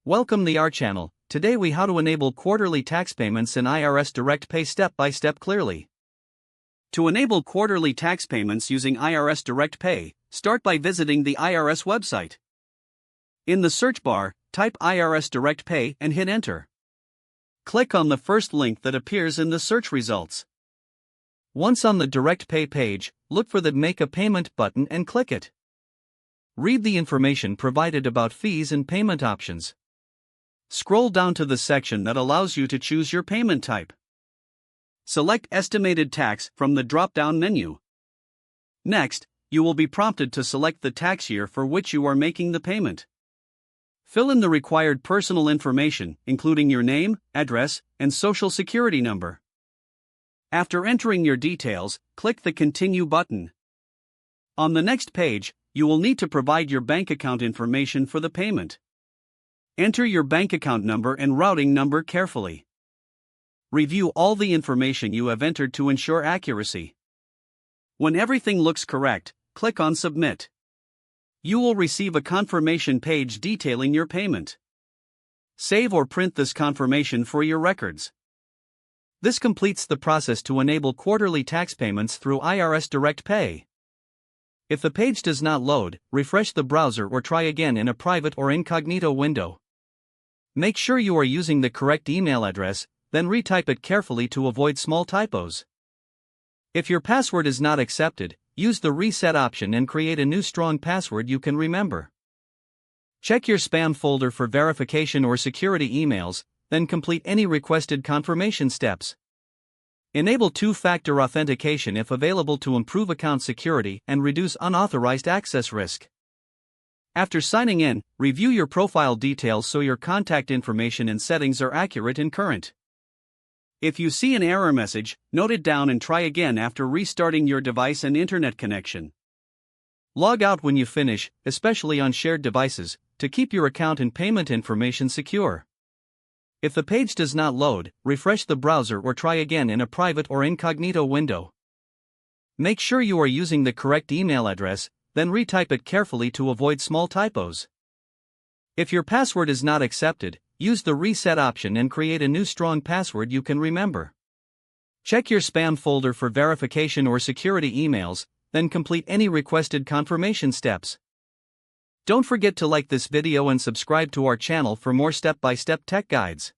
Welcome to our channel. Today we how to enable quarterly tax payments in IRS Direct Pay step by step clearly. To enable quarterly tax payments using IRS Direct Pay, start by visiting the IRS website. In the search bar, type IRS Direct Pay and hit enter. Click on the first link that appears in the search results. Once on the Direct Pay page, look for the Make a Payment button and click it. Read the information provided about fees and payment options. Scroll down to the section that allows you to choose your payment type. Select Estimated Tax from the drop-down menu. Next, you will be prompted to select the tax year for which you are making the payment. Fill in the required personal information, including your name, address, and social security number. After entering your details, click the Continue button. On the next page, you will need to provide your bank account information for the payment. Enter your bank account number and routing number carefully. Review all the information you have entered to ensure accuracy. When everything looks correct, click on Submit. You will receive a confirmation page detailing your payment. Save or print this confirmation for your records. This completes the process to enable quarterly tax payments through IRS Direct Pay. If the page does not load, refresh the browser or try again in a private or incognito window. Make sure you are using the correct email address, then retype it carefully to avoid small typos. If your password is not accepted, use the reset option and create a new strong password you can remember. Check your spam folder for verification or security emails, then complete any requested confirmation steps. Enable two-factor authentication if available to improve account security and reduce unauthorized access risk. After signing in, review your profile details so your contact information and settings are accurate and current. If you see an error message, note it down and try again after restarting your device and internet connection. Log out when you finish, especially on shared devices, to keep your account and payment information secure. If the page does not load, refresh the browser or try again in a private or incognito window. Make sure you are using the correct email address, then retype it carefully to avoid small typos. If your password is not accepted, use the reset option and create a new strong password you can remember. Check your spam folder for verification or security emails, then complete any requested confirmation steps. Don't forget to like this video and subscribe to our channel for more step-by-step tech guides.